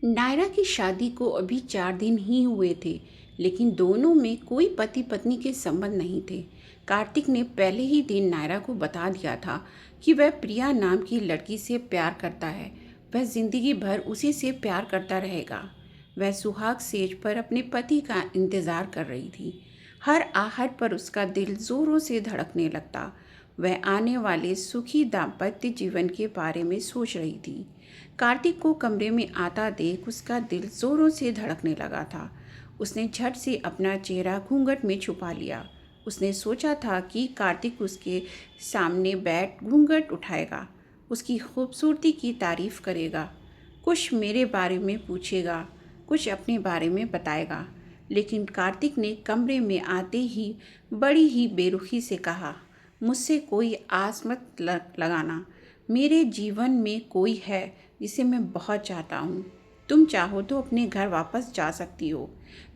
नायरा की शादी को अभी 4 दिन ही हुए थे, लेकिन दोनों में कोई पति पत्नी के संबंध नहीं थे। कार्तिक ने पहले ही दिन नायरा को बता दिया था कि वह प्रिया नाम की लड़की से प्यार करता है। वह जिंदगी भर उसी से प्यार करता रहेगा। वह सुहाग सेज पर अपने पति का इंतजार कर रही थी। हर आहट पर उसका दिल जोरों से धड़कने लगता। वह आने वाले सुखी दाम्पत्य जीवन के बारे में सोच रही थी। कार्तिक को कमरे में आता देख उसका दिल जोरों से धड़कने लगा था। उसने झट से अपना चेहरा घूंघट में छुपा लिया। उसने सोचा था कि कार्तिक उसके सामने बैठ घूंघट उठाएगा, उसकी खूबसूरती की तारीफ करेगा, कुछ मेरे बारे में पूछेगा, कुछ अपने बारे में बताएगा। लेकिन कार्तिक ने कमरे में आते ही बड़ी ही बेरुखी से कहा, मुझसे कोई आस मत लगाना। मेरे जीवन में कोई है जिसे मैं बहुत चाहता हूँ। तुम चाहो तो अपने घर वापस जा सकती हो।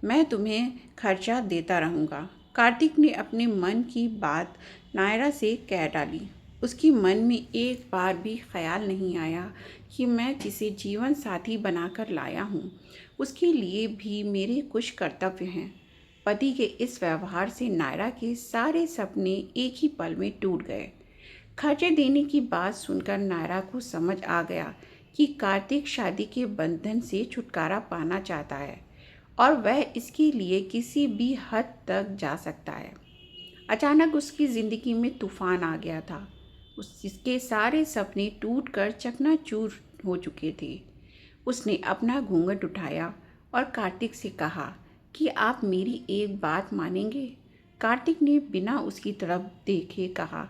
मैं तुम्हें खर्चा देता रहूँगा। कार्तिक ने अपने मन की बात नायरा से कह डाली। उसकी मन में एक बार भी ख्याल नहीं आया कि मैं जिसे जीवन साथी बनाकर लाया हूँ उसके लिए भी मेरे कुछ कर्तव्य हैं। पति के इस व्यवहार से नायरा के सारे सपने एक ही पल में टूट गए। खर्चे देने की बात सुनकर नायरा को समझ आ गया कि कार्तिक शादी के बंधन से छुटकारा पाना चाहता है और वह इसके लिए किसी भी हद तक जा सकता है। अचानक उसकी ज़िंदगी में तूफान आ गया था। उसके सारे सपने टूटकर चकनाचूर हो चुके थे। उसने अपना घूंघट उठाया और कार्तिक से कहा कि आप मेरी एक बात मानेंगे। कार्तिक ने बिना उसकी तरफ देखे कहा,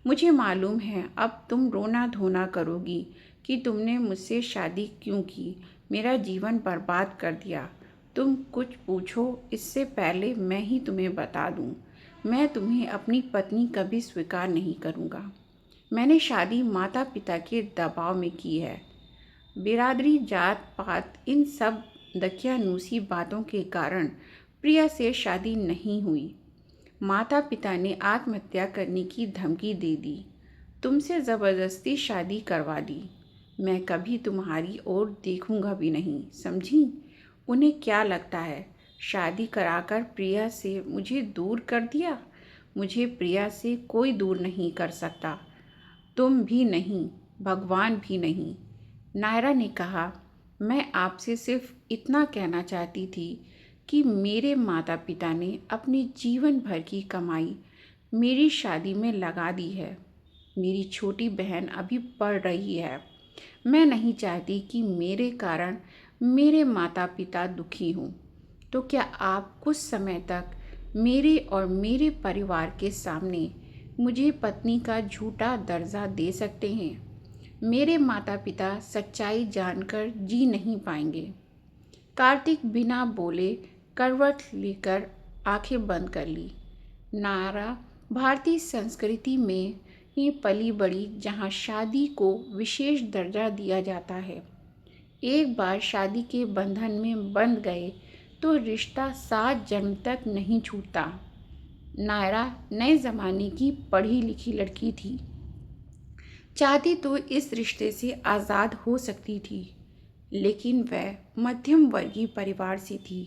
मुझे मालूम है अब तुम रोना धोना करोगी कि तुमने मुझसे शादी क्यों की, मेरा जीवन बर्बाद कर दिया। तुम कुछ पूछो इससे पहले मैं ही तुम्हें बता दूं, मैं तुम्हें अपनी पत्नी कभी स्वीकार नहीं करूंगा। मैंने शादी माता पिता के दबाव में की है। बिरादरी, जात पात, इन सब दकियानूसी बातों के कारण प्रिया से शादी नहीं हुई। माता पिता ने आत्महत्या करने की धमकी दे दी। तुमसे ज़बरदस्ती शादी करवा दी। मैं कभी तुम्हारी ओर देखूंगा भी नहीं, समझी? उन्हें क्या लगता है, शादी कराकर प्रिया से मुझे दूर कर दिया? मुझे प्रिया से कोई दूर नहीं कर सकता, तुम भी नहीं, भगवान भी नहीं। नायरा ने कहा, मैं आपसे सिर्फ इतना कहना चाहती थी कि मेरे माता पिता ने अपने जीवन भर की कमाई मेरी शादी में लगा दी है। मेरी छोटी बहन अभी पढ़ रही है। मैं नहीं चाहती कि मेरे कारण मेरे माता पिता दुखी हों। तो क्या आप कुछ समय तक मेरे और मेरे परिवार के सामने मुझे पत्नी का झूठा दर्जा दे सकते हैं? मेरे माता पिता सच्चाई जानकर जी नहीं पाएंगे। कार्तिक बिना बोले करवट लेकर आंखें बंद कर ली। नायरा भारतीय संस्कृति में ही पली बड़ी, जहाँ शादी को विशेष दर्जा दिया जाता है। एक बार शादी के बंधन में बंध गए तो रिश्ता 7 जन्म तक नहीं छूटता। नायरा नए ज़माने की पढ़ी लिखी लड़की थी। चाहती तो इस रिश्ते से आज़ाद हो सकती थी, लेकिन वह मध्यम वर्गीय परिवार से थी।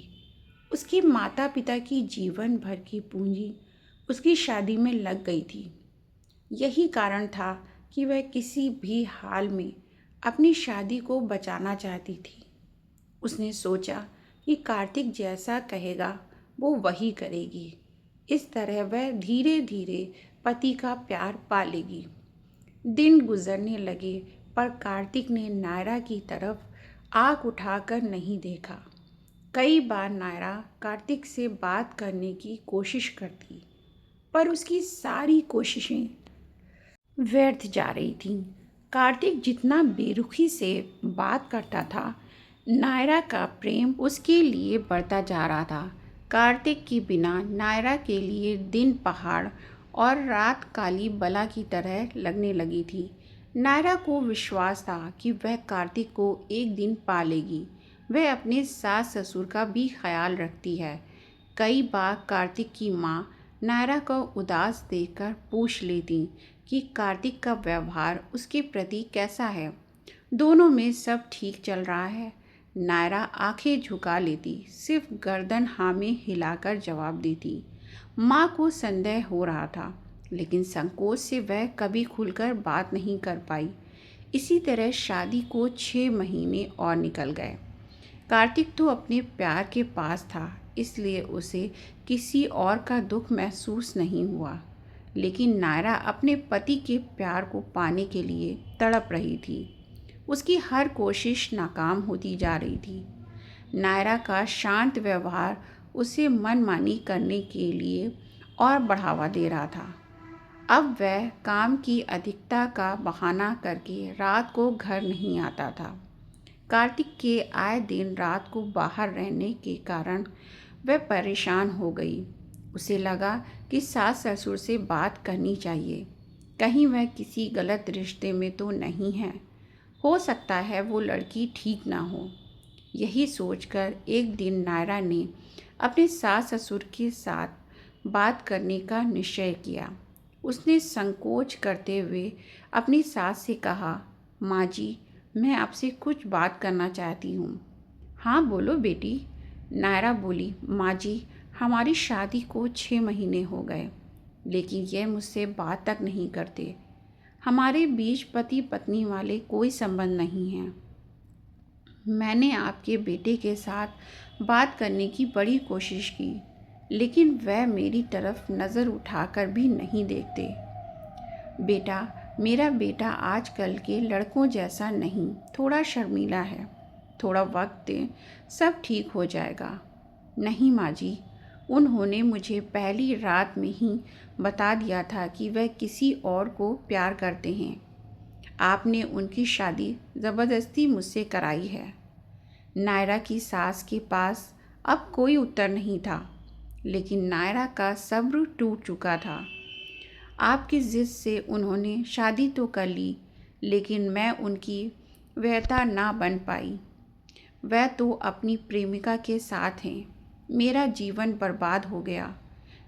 उसके माता पिता की जीवन भर की पूंजी उसकी शादी में लग गई थी। यही कारण था कि वह किसी भी हाल में अपनी शादी को बचाना चाहती थी। उसने सोचा कि कार्तिक जैसा कहेगा वो वही करेगी। इस तरह वह धीरे धीरे पति का प्यार पालेगी। दिन गुजरने लगे पर कार्तिक ने नायरा की तरफ आँख उठाकर नहीं देखा। कई बार नायरा कार्तिक से बात करने की कोशिश करती, पर उसकी सारी कोशिशें व्यर्थ जा रही थीं। कार्तिक जितना बेरुखी से बात करता था, नायरा का प्रेम उसके लिए बढ़ता जा रहा था। कार्तिक के बिना नायरा के लिए दिन पहाड़ और रात काली बला की तरह लगने लगी थी। नायरा को विश्वास था कि वह कार्तिक को एक दिन पा लेगी। वह अपने सास ससुर का भी ख्याल रखती है। कई बार कार्तिक की माँ नायरा को उदास देखकर पूछ लेती कि कार्तिक का व्यवहार उसके प्रति कैसा है, दोनों में सब ठीक चल रहा है। नायरा आंखें झुका लेती, सिर्फ गर्दन हाँ में हिलाकर जवाब देती। माँ को संदेह हो रहा था, लेकिन संकोच से वह कभी खुलकर बात नहीं कर पाई। इसी तरह शादी को 6 महीने और निकल गए। कार्तिक तो अपने प्यार के पास था, इसलिए उसे किसी और का दुख महसूस नहीं हुआ। लेकिन नायरा अपने पति के प्यार को पाने के लिए तड़प रही थी। उसकी हर कोशिश नाकाम होती जा रही थी। नायरा का शांत व्यवहार उसे मनमानी करने के लिए और बढ़ावा दे रहा था। अब वह काम की अधिकता का बहाना करके रात को घर नहीं आता था। कार्तिक के आए दिन रात को बाहर रहने के कारण वह परेशान हो गई। उसे लगा कि सास ससुर से बात करनी चाहिए, कहीं वह किसी गलत रिश्ते में तो नहीं है। हो सकता है वो लड़की ठीक ना हो। यही सोचकर एक दिन नायरा ने अपने सास ससुर के साथ बात करने का निश्चय किया। उसने संकोच करते हुए अपनी सास से कहा, माँ जी, मैं आपसे कुछ बात करना चाहती हूँ। हाँ बोलो बेटी, नायरा बोली। माँ जी, हमारी शादी को 6 महीने हो गए, लेकिन यह मुझसे बात तक नहीं करते। हमारे बीच पति पत्नी वाले कोई संबंध नहीं हैं। मैंने आपके बेटे के साथ बात करने की बड़ी कोशिश की, लेकिन वह मेरी तरफ नज़र उठाकर भी नहीं देखते। बेटा, मेरा बेटा आजकल के लड़कों जैसा नहीं, थोड़ा शर्मीला है। थोड़ा वक्त दें, सब ठीक हो जाएगा। नहीं माँ जी, उन्होंने मुझे पहली रात में ही बता दिया था कि वह किसी और को प्यार करते हैं। आपने उनकी शादी ज़बरदस्ती मुझसे कराई है। नायरा की सास के पास अब कोई उत्तर नहीं था, लेकिन नायरा का सब्र टूट चुका था। आपकी जिद से उन्होंने शादी तो कर ली, लेकिन मैं उनकी वहता ना बन पाई। वह तो अपनी प्रेमिका के साथ हैं। मेरा जीवन बर्बाद हो गया।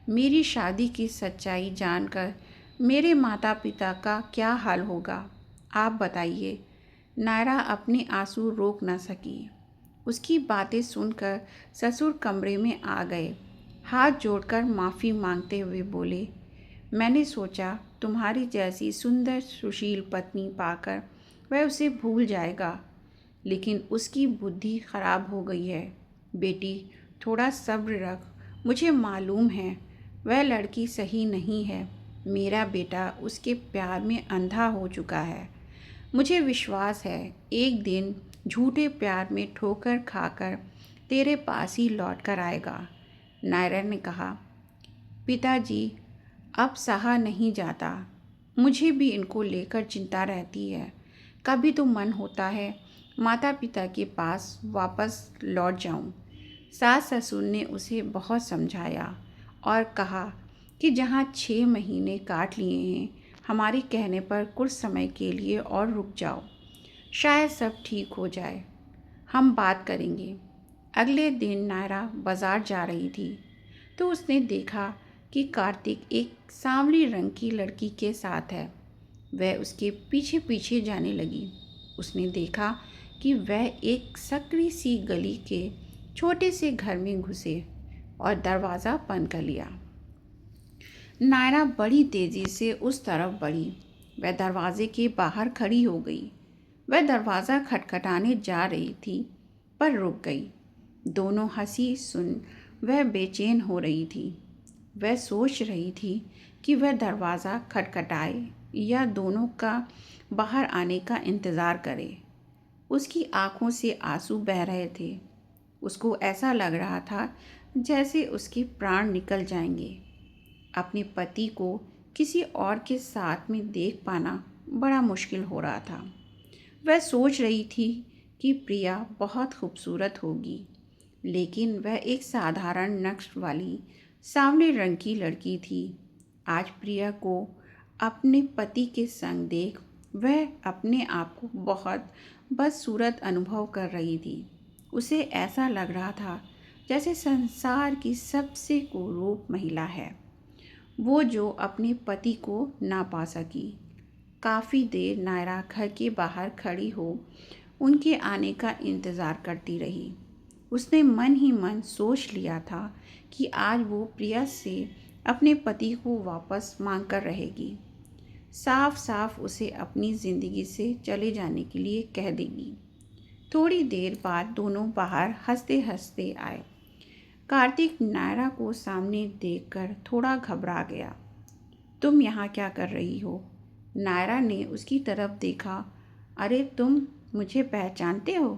मेरी शादी की सच्चाई जानकर मेरे माता पिता का क्या हाल होगा, आप बताइए। नायरा अपने आंसू रोक न सकी। उसकी बातें सुनकर ससुर कमरे में आ गए। हाथ जोड़कर माफ़ी मांगते हुए बोले, मैंने सोचा तुम्हारी जैसी सुंदर सुशील पत्नी पाकर वह उसे भूल जाएगा, लेकिन उसकी बुद्धि खराब हो गई है। बेटी, थोड़ा सब्र रख। मुझे मालूम है वह लड़की सही नहीं है। मेरा बेटा उसके प्यार में अंधा हो चुका है। मुझे विश्वास है एक दिन झूठे प्यार में ठोकर खाकर तेरे पास ही लौट कर आएगा। नायरा ने कहा, पिताजी, अब सहा नहीं जाता। मुझे भी इनको लेकर चिंता रहती है। कभी तो मन होता है माता पिता के पास वापस लौट जाऊं। सास ससुर ने उसे बहुत समझाया और कहा कि जहां 6 महीने काट लिए हैं, हमारे कहने पर कुछ समय के लिए और रुक जाओ, शायद सब ठीक हो जाए। हम बात करेंगे। अगले दिन नायरा बाजार जा रही थी तो उसने देखा कि कार्तिक एक सांवली रंग की लड़की के साथ है। वह उसके पीछे पीछे जाने लगी। उसने देखा कि वह एक सकरी सी गली के छोटे से घर में घुसे और दरवाज़ा बंद कर लिया। नायरा बड़ी तेज़ी से उस तरफ बढ़ी। वह दरवाजे के बाहर खड़ी हो गई। वह दरवाज़ा खटखटाने जा रही थी, पर रुक गई। दोनों हंसी सुन वह बेचैन हो रही थी। वह सोच रही थी कि वह दरवाज़ा खटखटाए या दोनों का बाहर आने का इंतज़ार करे। उसकी आंखों से आंसू बह रहे थे। उसको ऐसा लग रहा था जैसे उसके प्राण निकल जाएंगे। अपने पति को किसी और के साथ में देख पाना बड़ा मुश्किल हो रहा था। वह सोच रही थी कि प्रिया बहुत खूबसूरत होगी, लेकिन वह एक साधारण नक्श वाली सांवले रंग की लड़की थी। आज प्रिया को अपने पति के संग देख वह अपने आप को बहुत बदसूरत अनुभव कर रही थी। उसे ऐसा लग रहा था जैसे संसार की सबसे कुरूप महिला है वो, जो अपने पति को ना पा सकी। काफ़ी देर नायरा घर के बाहर खड़ी हो उनके आने का इंतज़ार करती रही। उसने मन ही मन सोच लिया था कि आज वो प्रिया से अपने पति को वापस मांग कर रहेगी। साफ साफ उसे अपनी ज़िंदगी से चले जाने के लिए कह देगी। थोड़ी देर बाद दोनों बाहर हंसते हंसते आए। कार्तिक नायरा को सामने देखकर थोड़ा घबरा गया। तुम यहाँ क्या कर रही हो? नायरा ने उसकी तरफ देखा। अरे तुम मुझे पहचानते हो?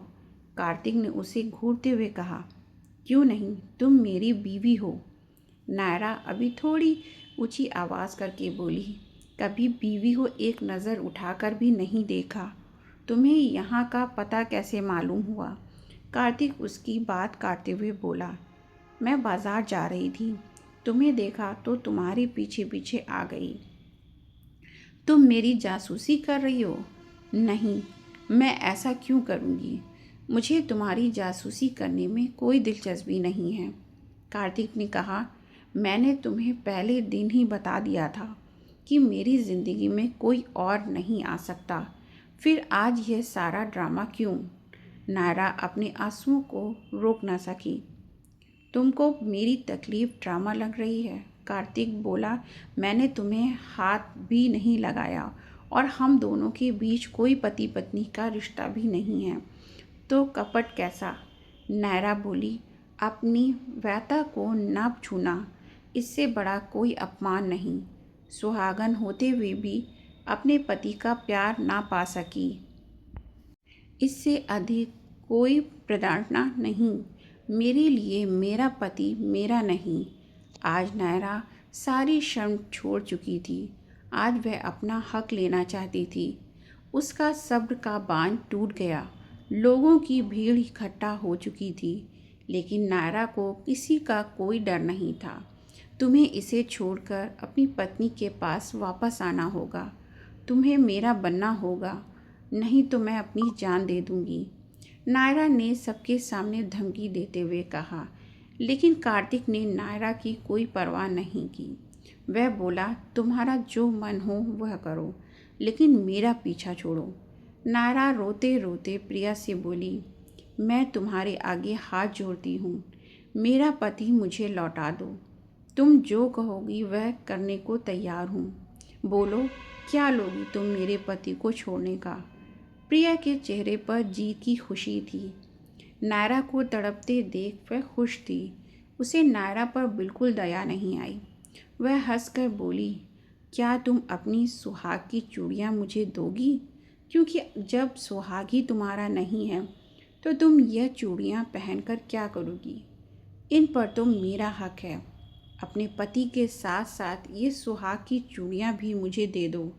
कार्तिक ने उसे घूरते हुए कहा। क्यों नहीं, तुम मेरी बीवी हो। नायरा अभी थोड़ी ऊंची आवाज़ करके बोली। कभी बीवी को एक नज़र उठाकर भी नहीं देखा। तुम्हें यहाँ का पता कैसे मालूम हुआ? कार्तिक उसकी बात काटते हुए बोला। मैं बाज़ार जा रही थी, तुम्हें देखा तो तुम्हारे पीछे पीछे आ गई। तुम मेरी जासूसी कर रही हो? नहीं, मैं ऐसा क्यों करूँगी? मुझे तुम्हारी जासूसी करने में कोई दिलचस्पी नहीं है। कार्तिक ने कहा। मैंने तुम्हें पहले दिन ही बता दिया था कि मेरी ज़िंदगी में कोई और नहीं आ सकता। फिर आज यह सारा ड्रामा क्यों? नायरा अपने आंसुओं को रोक न सकी। तुमको मेरी तकलीफ़ ड्रामा लग रही है? कार्तिक बोला। मैंने तुम्हें हाथ भी नहीं लगाया और हम दोनों के बीच कोई पति पत्नी का रिश्ता भी नहीं है, तो कपट कैसा? नायरा बोली। अपनी व्यथा को न छूना, इससे बड़ा कोई अपमान नहीं। सुहागन होते हुए भी अपने पति का प्यार ना पा सकी, इससे अधिक कोई प्रताड़ना नहीं। मेरे लिए मेरा पति मेरा नहीं। आज नायरा सारी शर्म छोड़ चुकी थी। आज वह अपना हक लेना चाहती थी। उसका सब्र का बांध टूट गया। लोगों की भीड़ इकट्ठा हो चुकी थी, लेकिन नायरा को किसी का कोई डर नहीं था। तुम्हें इसे छोड़कर अपनी पत्नी के पास वापस आना होगा। तुम्हें मेरा बनना होगा, नहीं तो मैं अपनी जान दे दूंगी। नायरा ने सबके सामने धमकी देते हुए कहा। लेकिन कार्तिक ने नायरा की कोई परवाह नहीं की। वह बोला, तुम्हारा जो मन हो वह करो, लेकिन मेरा पीछा छोड़ो। नायरा रोते रोते प्रिया से बोली। मैं तुम्हारे आगे हाथ जोड़ती हूँ, मेरा पति मुझे लौटा दो। तुम जो कहोगी वह करने को तैयार हूँ। बोलो, क्या लोगी तुम मेरे पति को छोड़ने का? प्रिया के चेहरे पर जीत की खुशी थी। नायरा को तड़पते देख वह खुश थी। उसे नायरा पर बिल्कुल दया नहीं आई। वह हंसकर बोली, क्या तुम अपनी सुहाग की चूड़ियाँ मुझे दोगी? क्योंकि जब सुहाग ही तुम्हारा नहीं है तो तुम यह चूड़ियाँ पहनकर क्या करोगी? इन पर तो मेरा हक है। अपने पति के साथ साथ ये सुहाग की चूड़ियाँ भी मुझे दे दो।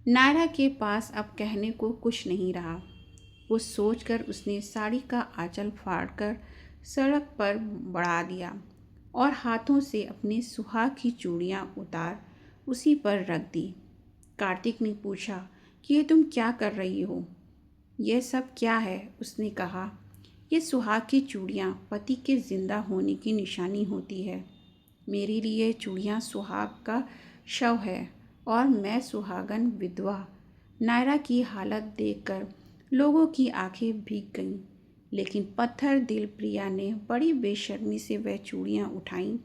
नायरा के पास अब कहने को कुछ नहीं रहा। वो सोचकर उसने साड़ी का आंचल फाड़कर सड़क पर बढ़ा दिया और हाथों से अपने सुहाग की चूड़ियाँ उतार उसी पर रख दी। कार्तिक ने पूछा कि ये तुम क्या कर रही हो? यह सब क्या है? उसने कहा, ये सुहाग की चूड़ियाँ पति के जिंदा होने की निशानी होती है। मेरे लिए चूड़ियाँ सुहाग का शव है और मैं सुहागन विधवा। नायरा की हालत देखकर लोगों की आंखें भीग गईं, लेकिन पत्थर दिल प्रिया ने बड़ी बेशर्मी से वह चूड़ियाँ उठाईं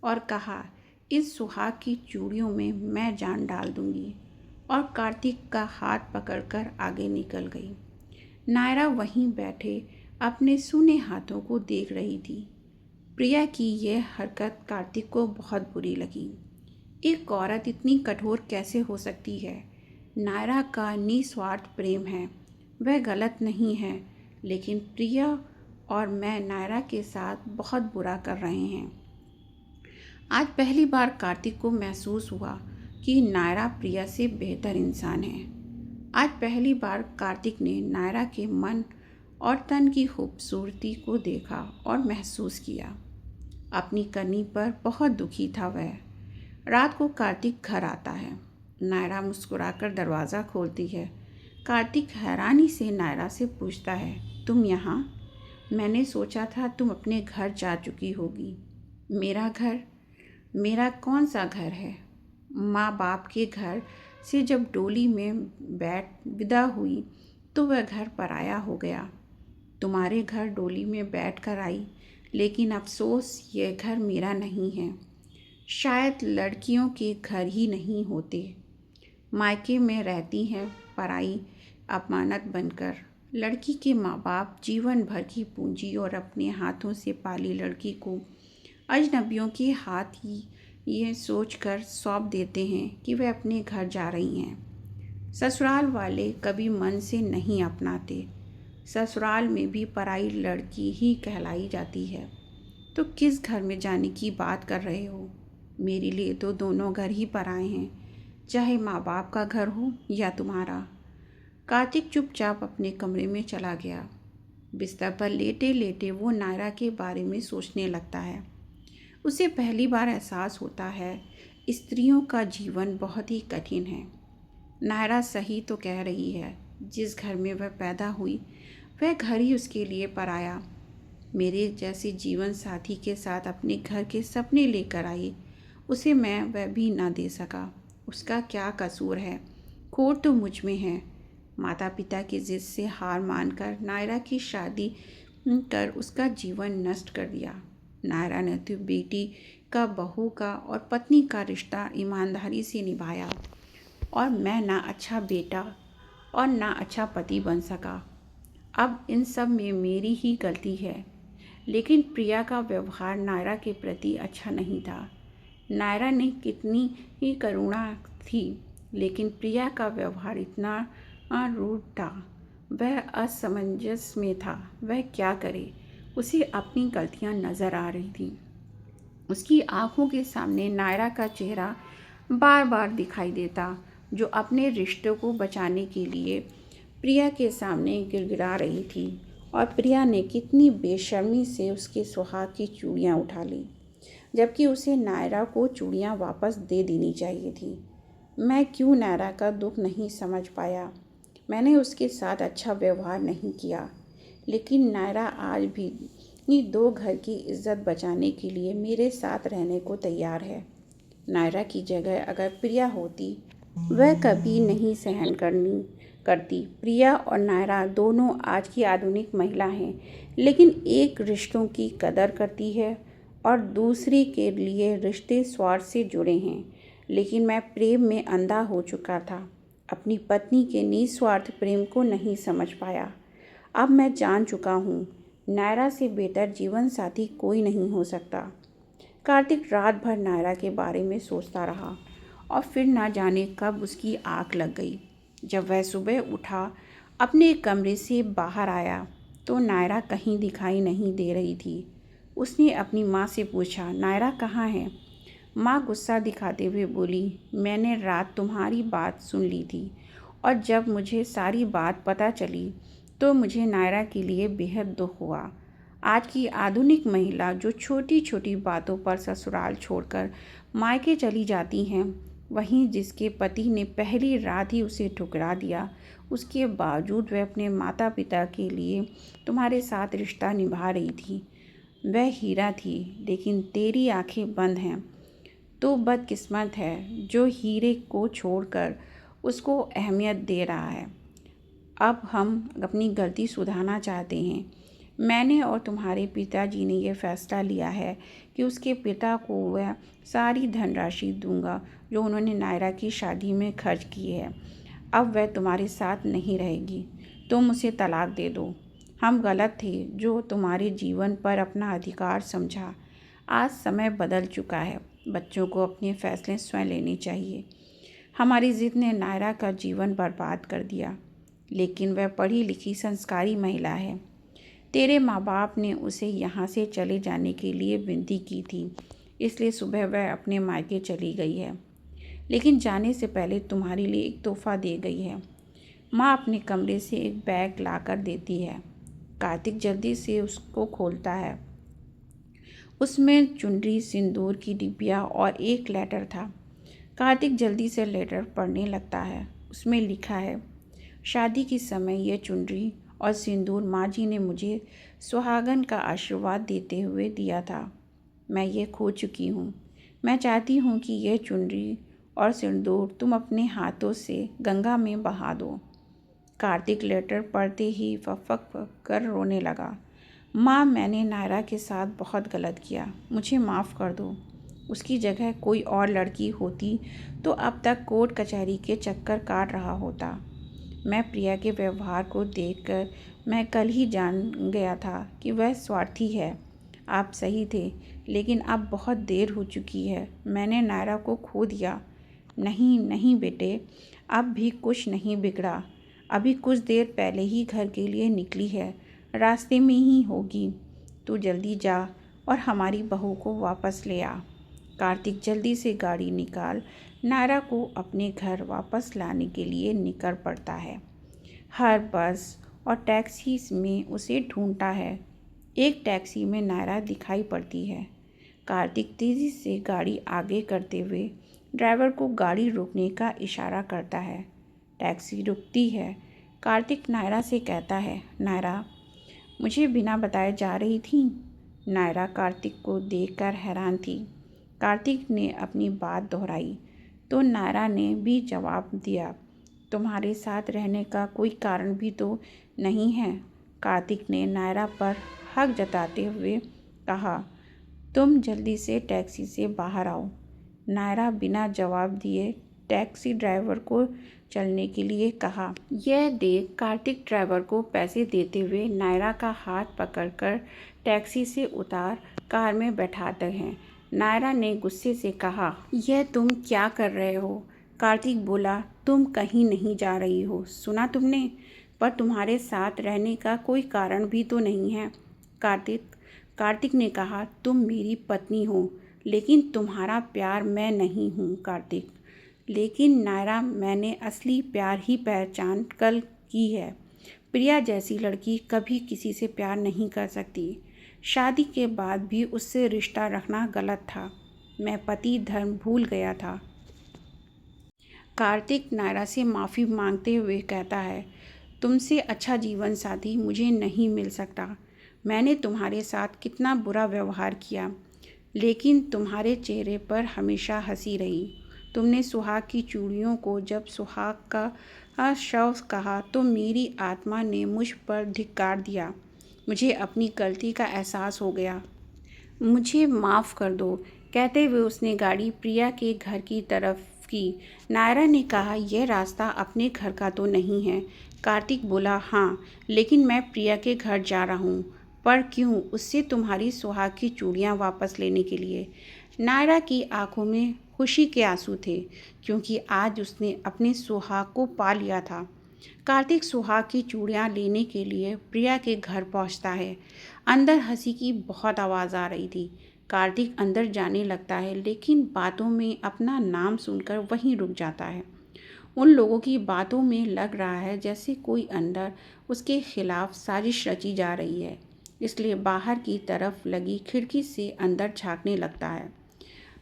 और कहा, इस सुहाग की चूड़ियों में मैं जान डाल दूंगी। और कार्तिक का हाथ पकड़कर आगे निकल गई। नायरा वहीं बैठे अपने सूने हाथों को देख रही थी। प्रिया की यह हरकत कार्तिक को बहुत बुरी लगी। एक औरत इतनी कठोर कैसे हो सकती है? नायरा का निस्वार्थ प्रेम है, वह गलत नहीं है, लेकिन प्रिया और मैं नायरा के साथ बहुत बुरा कर रहे हैं। आज पहली बार कार्तिक को महसूस हुआ कि नायरा प्रिया से बेहतर इंसान है। आज पहली बार कार्तिक ने नायरा के मन और तन की खूबसूरती को देखा और महसूस किया। अपनी करनी पर बहुत दुखी था वह। रात को कार्तिक घर आता है। नायरा मुस्कुराकर दरवाज़ा खोलती है। कार्तिक हैरानी से नायरा से पूछता है, तुम यहाँ? मैंने सोचा था तुम अपने घर जा चुकी होगी। मेरा घर? मेरा कौन सा घर है? माँ बाप के घर से जब डोली में बैठ विदा हुई तो वह घर पराया हो गया। तुम्हारे घर डोली में बैठ कर आई, लेकिन अफसोस यह घर मेरा नहीं है। शायद लड़कियों के घर ही नहीं होते। मायके में रहती हैं पराई अमानत बनकर। लड़की के माँ बाप जीवन भर की पूंजी और अपने हाथों से पाली लड़की को अजनबियों के हाथ ही ये सोचकर सौंप देते हैं कि वह अपने घर जा रही हैं। ससुराल वाले कभी मन से नहीं अपनाते। ससुराल में भी पराई लड़की ही कहलाई जाती है। तो किस घर में जाने की बात कर रहे हो? मेरे लिए तो दोनों घर ही पराए हैं, चाहे माँ बाप का घर हो या तुम्हारा। कार्तिक चुपचाप अपने कमरे में चला गया। बिस्तर पर लेटे लेटे वो नायरा के बारे में सोचने लगता है। उसे पहली बार एहसास होता है स्त्रियों का जीवन बहुत ही कठिन है। नायरा सही तो कह रही है। जिस घर में वह पैदा हुई वह घर ही उसके लिए पराया। मेरे जैसे जीवन साथी के साथ अपने घर के सपने लेकर आई, उसे मैं वह भी ना दे सका। उसका क्या कसूर है? खोट तो मुझ में है। माता पिता की जिद से हार मानकर नायरा की शादी कर उसका जीवन नष्ट कर दिया। नायरा ने तो बेटी का, बहू का और पत्नी का रिश्ता ईमानदारी से निभाया, और मैं ना अच्छा बेटा और ना अच्छा पति बन सका। अब इन सब में मेरी ही गलती है। लेकिन प्रिया का व्यवहार नायरा के प्रति अच्छा नहीं था। नायरा ने कितनी ही करुणा थी, लेकिन प्रिया का व्यवहार इतना रूड था। वह असमंजस में था। वह क्या करे? उसे अपनी गलतियां नजर आ रही थी। उसकी आंखों के सामने नायरा का चेहरा बार बार दिखाई देता, जो अपने रिश्तों को बचाने के लिए प्रिया के सामने गिड़गिड़ा रही थी। और प्रिया ने कितनी बेशर्मी से उसके सुहाग की चूड़ियाँ उठा ली, जबकि उसे नायरा को चूड़ियाँ वापस दे देनी चाहिए थी। मैं क्यों नायरा का दुख नहीं समझ पाया? मैंने उसके साथ अच्छा व्यवहार नहीं किया, लेकिन नायरा आज भी दो घर की इज्जत बचाने के लिए मेरे साथ रहने को तैयार है। नायरा की जगह अगर प्रिया होती, वह कभी नहीं सहन करती। प्रिया और नायरा दोनों आज की आधुनिक महिला हैं, लेकिन एक रिश्तों की कदर करती है और दूसरी के लिए रिश्ते स्वार्थ से जुड़े हैं। लेकिन मैं प्रेम में अंधा हो चुका था। अपनी पत्नी के निस्वार्थ प्रेम को नहीं समझ पाया। अब मैं जान चुका हूँ, नायरा से बेहतर जीवन साथी कोई नहीं हो सकता। कार्तिक रात भर नायरा के बारे में सोचता रहा, और फिर ना जाने कब उसकी आँख लग गई। जब वह सुबह उठा, अपने कमरे से बाहर आया, तो नायरा कहीं दिखाई नहीं दे रही थी। उसने अपनी माँ से पूछा, नायरा कहाँ है? माँ गुस्सा दिखाते हुए बोली, मैंने रात तुम्हारी बात सुन ली थी, और जब मुझे सारी बात पता चली तो मुझे नायरा के लिए बेहद दुख हुआ। आज की आधुनिक महिला जो छोटी छोटी बातों पर ससुराल छोड़कर मायके चली जाती हैं, वहीं जिसके पति ने पहली रात ही उसे ठुकरा दिया, उसके बावजूद वह अपने माता पिता के लिए तुम्हारे साथ रिश्ता निभा रही थी। वह हीरा थी, लेकिन तेरी आंखें बंद हैं। तो बदकिस्मत है जो हीरे को छोड़कर उसको अहमियत दे रहा है। अब हम अपनी गलती सुधारना चाहते हैं। मैंने और तुम्हारे पिताजी ने यह फैसला लिया है कि उसके पिता को वह सारी धनराशि दूंगा जो उन्होंने नायरा की शादी में खर्च की है। अब वह तुम्हारे साथ नहीं रहेगी। तुम उसे तलाक दे दो। हम गलत थे जो तुम्हारे जीवन पर अपना अधिकार समझा। आज समय बदल चुका है। बच्चों को अपने फैसले स्वयं लेने चाहिए। हमारी जिद ने नायरा का जीवन बर्बाद कर दिया, लेकिन वह पढ़ी लिखी संस्कारी महिला है। तेरे माँ बाप ने उसे यहाँ से चले जाने के लिए विनती की थी, इसलिए सुबह वह अपने मायके चली गई है। लेकिन जाने से पहले तुम्हारे लिए एक तोहफा दे गई है। माँ अपने कमरे से एक बैग लाकर देती है। कार्तिक जल्दी से उसको खोलता है। उसमें चुनरी, सिंदूर की डिबिया और एक लेटर था। कार्तिक जल्दी से लेटर पढ़ने लगता है। उसमें लिखा है, शादी के समय यह चुनरी और सिंदूर माँ जी ने मुझे सुहागन का आशीर्वाद देते हुए दिया था। मैं ये खो चुकी हूँ। मैं चाहती हूँ कि यह चुनरी और सिंदूर तुम अपने हाथों से गंगा में बहा दो। कार्तिक लेटर पढ़ते ही फक कर रोने लगा। माँ, मैंने नायरा के साथ बहुत गलत किया, मुझे माफ़ कर दो। उसकी जगह कोई और लड़की होती तो अब तक कोर्ट कचहरी के चक्कर काट रहा होता। मैं प्रिया के व्यवहार को देखकर मैं कल ही जान गया था कि वह स्वार्थी है। आप सही थे, लेकिन अब बहुत देर हो चुकी है। मैंने नायरा को खो दिया। नहीं नहीं बेटे, अब भी कुछ नहीं बिगड़ा। अभी कुछ देर पहले ही घर के लिए निकली है, रास्ते में ही होगी। तू जल्दी जा और हमारी बहू को वापस ले आ। कार्तिक जल्दी से गाड़ी निकाल नायरा को अपने घर वापस लाने के लिए निकल पड़ता है। हर बस और टैक्सी में उसे ढूंढता है। एक टैक्सी में नायरा दिखाई पड़ती है। कार्तिक तेज़ी से गाड़ी आगे करते हुए ड्राइवर को गाड़ी रोकने का इशारा करता है। टैक्सी रुकती है। कार्तिक नायरा से कहता है, नायरा, मुझे बिना बताए जा रही थी। नायरा कार्तिक को देखकर हैरान थी। कार्तिक ने अपनी बात दोहराई तो नायरा ने भी जवाब दिया, तुम्हारे साथ रहने का कोई कारण भी तो नहीं है। कार्तिक ने नायरा पर हक जताते हुए कहा, तुम जल्दी से टैक्सी से बाहर आओ। नायरा बिना जवाब दिए टैक्सी ड्राइवर को चलने के लिए कहा। यह देख कार्तिक ड्राइवर को पैसे देते हुए नायरा का हाथ पकड़कर टैक्सी से उतार कार में बैठाते हैं। नायरा ने गुस्से से कहा, यह तुम क्या कर रहे हो? कार्तिक बोला, तुम कहीं नहीं जा रही हो, सुना तुमने? पर तुम्हारे साथ रहने का कोई कारण भी तो नहीं है। कार्तिक ने कहा, तुम मेरी पत्नी हो, लेकिन तुम्हारा प्यार मैं नहीं हूँ। कार्तिक, लेकिन नायरा, मैंने असली प्यार ही पहचान कल की है। प्रिया जैसी लड़की कभी किसी से प्यार नहीं कर सकती। शादी के बाद भी उससे रिश्ता रखना गलत था। मैं पति धर्म भूल गया था। कार्तिक नायरा से माफ़ी मांगते हुए कहता है, तुमसे अच्छा जीवन साथी मुझे नहीं मिल सकता। मैंने तुम्हारे साथ कितना बुरा व्यवहार किया, लेकिन तुम्हारे चेहरे पर हमेशा हंसी रही। तुमने सुहाग की चूड़ियों को जब सुहाग का शव कहा तो मेरी आत्मा ने मुझ पर धिक्कार दिया। मुझे अपनी गलती का एहसास हो गया। मुझे माफ़ कर दो। कहते हुए उसने गाड़ी प्रिया के घर की तरफ की। नायरा ने कहा, यह रास्ता अपने घर का तो नहीं है। कार्तिक बोला, हाँ, लेकिन मैं प्रिया के घर जा रहा हूँ। पर क्यों? उससे तुम्हारी सुहाग की चूड़ियाँ वापस लेने के लिए। नायरा की आंखों में खुशी के आंसू थे, क्योंकि आज उसने अपने सुहाग को पा लिया था। कार्तिक सुहाग की चूड़ियाँ लेने के लिए प्रिया के घर पहुंचता है। अंदर हंसी की बहुत आवाज़ आ रही थी। कार्तिक अंदर जाने लगता है, लेकिन बातों में अपना नाम सुनकर वहीं रुक जाता है। उन लोगों की बातों में लग रहा है जैसे कोई अंदर उसके खिलाफ साजिश रची जा रही है। इसलिए बाहर की तरफ लगी खिड़की से अंदर झांकने लगता है।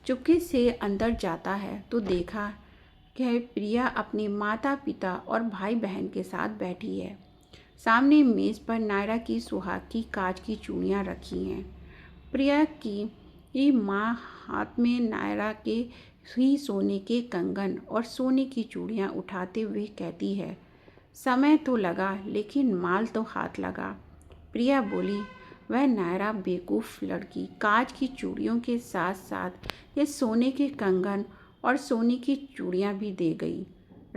चुपके से अंदर जाता है तो देखा कि प्रिया अपने माता पिता और भाई बहन के साथ बैठी है। सामने मेज़ पर नायरा की सुहाग की कांच की चूड़ियाँ रखी हैं। प्रिया की माँ हाथ में नायरा के ही सोने के कंगन और सोने की चूड़ियाँ उठाते हुए कहती है, समय तो लगा, लेकिन माल तो हाथ लगा। प्रिया बोली, वह नायरा बेवकूफ़ लड़की कांच की चूड़ियों के साथ साथ ये सोने के कंगन और सोने की चूड़ियाँ भी दे गई।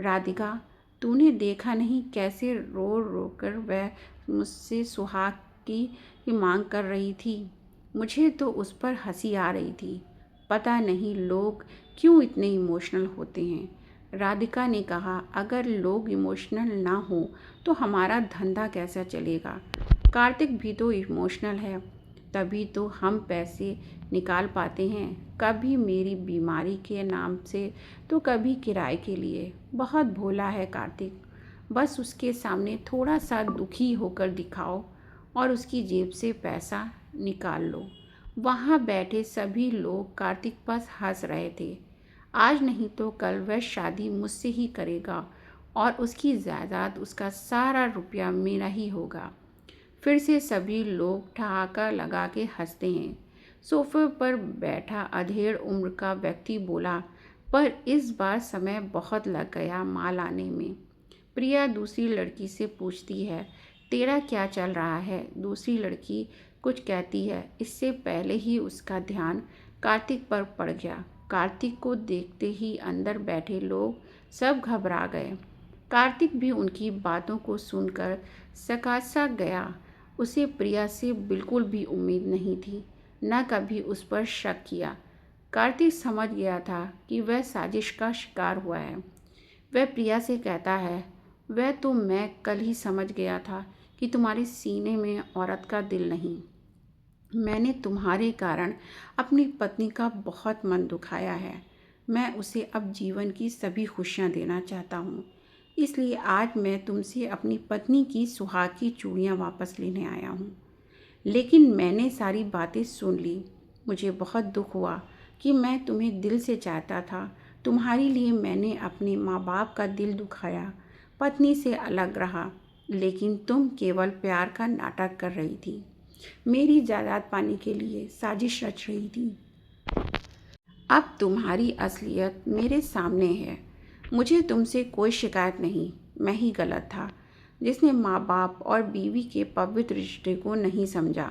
राधिका, तूने देखा नहीं कैसे रो रो कर वह मुझसे सुहाग की मांग कर रही थी। मुझे तो उस पर हंसी आ रही थी। पता नहीं लोग क्यों इतने इमोशनल होते हैं। राधिका ने कहा, अगर लोग इमोशनल ना हो तो हमारा धंधा कैसा चलेगा। कार्तिक भी तो इमोशनल है, तभी तो हम पैसे निकाल पाते हैं, कभी मेरी बीमारी के नाम से तो कभी किराए के लिए। बहुत भोला है कार्तिक, बस उसके सामने थोड़ा सा दुखी होकर दिखाओ और उसकी जेब से पैसा निकाल लो। वहाँ बैठे सभी लोग कार्तिक पर हंस रहे थे। आज नहीं तो कल वह शादी मुझसे ही करेगा और उसकी जायदाद, उसका सारा रुपया मेरा ही होगा। फिर से सभी लोग ठहाका लगा के हंसते हैं। सोफे पर बैठा अधेड़ उम्र का व्यक्ति बोला, पर इस बार समय बहुत लग गया माल आने में। प्रिया दूसरी लड़की से पूछती है, तेरा क्या चल रहा है? दूसरी लड़की कुछ कहती है। इससे पहले ही उसका ध्यान कार्तिक पर पड़ गया। कार्तिक को देखते ही अंदर बैठे लोग सब घबरा गए। कार्तिक भी उनकी बातों को सुनकर सकसा गया। उसे प्रिया से बिल्कुल भी उम्मीद नहीं थी, न कभी उस पर शक किया। कार्तिक समझ गया था कि वह साजिश का शिकार हुआ है। वह प्रिया से कहता है, वह तो मैं कल ही समझ गया था कि तुम्हारे सीने में औरत का दिल नहीं। मैंने तुम्हारे कारण अपनी पत्नी का बहुत मन दुखाया है। मैं उसे अब जीवन की सभी खुशियाँ देना चाहता हूँ। इसलिए आज मैं तुमसे अपनी पत्नी की सुहाग की चूड़ियाँ वापस लेने आया हूँ। लेकिन मैंने सारी बातें सुन ली। मुझे बहुत दुख हुआ कि मैं तुम्हें दिल से चाहता था। तुम्हारे लिए मैंने अपने माँ बाप का दिल दुखाया, पत्नी से अलग रहा, लेकिन तुम केवल प्यार का नाटक कर रही थी। मेरी जायदाद पाने के लिए साजिश रच रही थी। अब तुम्हारी असलियत मेरे सामने है। मुझे तुमसे कोई शिकायत नहीं। मैं ही गलत था जिसने माँ बाप और बीवी के पवित्र रिश्ते को नहीं समझा।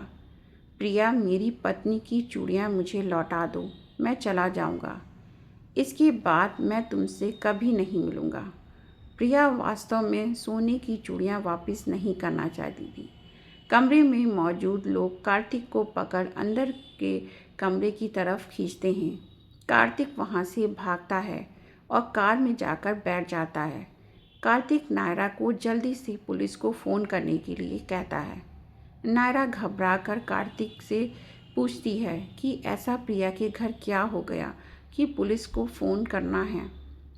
प्रिया, मेरी पत्नी की चूड़ियाँ मुझे लौटा दो। मैं चला जाऊँगा। इसके बाद मैं तुमसे कभी नहीं मिलूँगा। प्रिया वास्तव में सोने की चूड़ियाँ वापस नहीं करना चाहती थी। कमरे में मौजूद लोग कार्तिक को पकड़ अंदर के कमरे की तरफ खींचते हैं। कार्तिक वहाँ से भागता है और कार में जाकर बैठ जाता है। कार्तिक नायरा को जल्दी से पुलिस को फ़ोन करने के लिए कहता है। नायरा घबराकर कार्तिक से पूछती है कि ऐसा प्रिया के घर क्या हो गया कि पुलिस को फ़ोन करना है।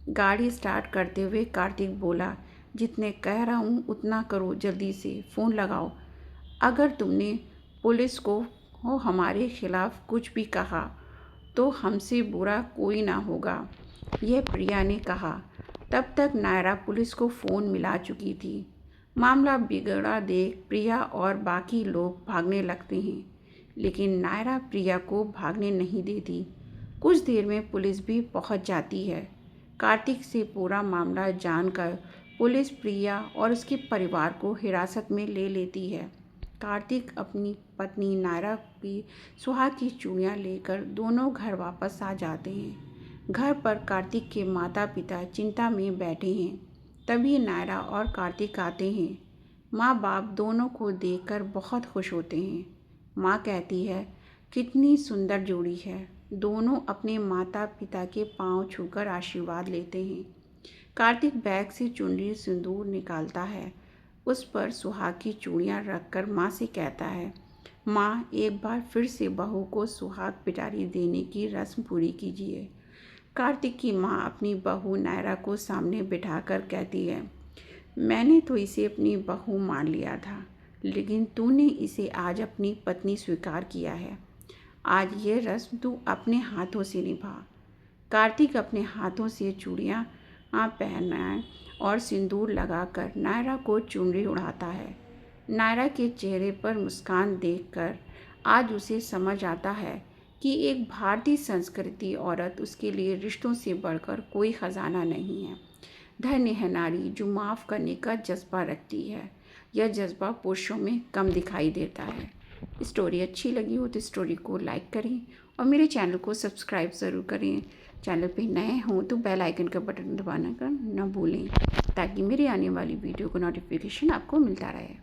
गाड़ी स्टार्ट करते हुए कार्तिक बोला, जितने कह रहा हूँ उतना करो, जल्दी से फ़ोन लगाओ। अगर तुमने पुलिस को हमारे खिलाफ कुछ भी कहा तो हमसे बुरा कोई ना होगा, यह प्रिया ने कहा। तब तक नायरा पुलिस को फ़ोन मिला चुकी थी। मामला बिगड़ा देख प्रिया और बाकी लोग भागने लगते हैं, लेकिन नायरा प्रिया को भागने नहीं देती। कुछ देर में पुलिस भी पहुंच जाती है। कार्तिक से पूरा मामला जानकर पुलिस प्रिया और उसके परिवार को हिरासत में ले लेती है। कार्तिक अपनी पत्नी नायरा की सुहाग की चूड़ियाँ लेकर दोनों घर वापस आ जाते हैं। घर पर कार्तिक के माता पिता चिंता में बैठे हैं। तभी नायरा और कार्तिक आते हैं। माँ बाप दोनों को देखकर बहुत खुश होते हैं। माँ कहती है, कितनी सुंदर जोड़ी है। दोनों अपने माता पिता के पांव छूकर आशीर्वाद लेते हैं। कार्तिक बैग से चुनरी सिंदूर निकालता है। उस पर सुहाग की चूड़ियाँ रखकर माँ से कहता है, माँ, एक बार फिर से बहू को सुहाग पिटारी देने की रस्म पूरी कीजिए। कार्तिक की माँ अपनी बहू नायरा को सामने बिठाकर कहती है, मैंने तो इसे अपनी बहू मान लिया था, लेकिन तूने इसे आज अपनी पत्नी स्वीकार किया है। आज ये रस्म तू अपने हाथों से निभा। कार्तिक अपने हाथों से चूड़ियाँ पहनाए और सिंदूर लगाकर नायरा को चुनरी उड़ाता है। नायरा के चेहरे पर मुस्कान देखकर आज उसे समझ आता है कि एक भारतीय संस्कृति औरत उसके लिए रिश्तों से बढ़कर कोई ख़जाना नहीं है। धन्य है नारी जो माफ़ करने का जज्बा रखती है। यह जज्बा पुरुषों में कम दिखाई देता है। स्टोरी अच्छी लगी हो तो स्टोरी को लाइक करें और मेरे चैनल को सब्सक्राइब ज़रूर करें। चैनल पे नए हों तो बेल आइकन का बटन दबाना कर न भूलें, ताकि मेरी आने वाली वीडियो का नोटिफिकेशन आपको मिलता रहे।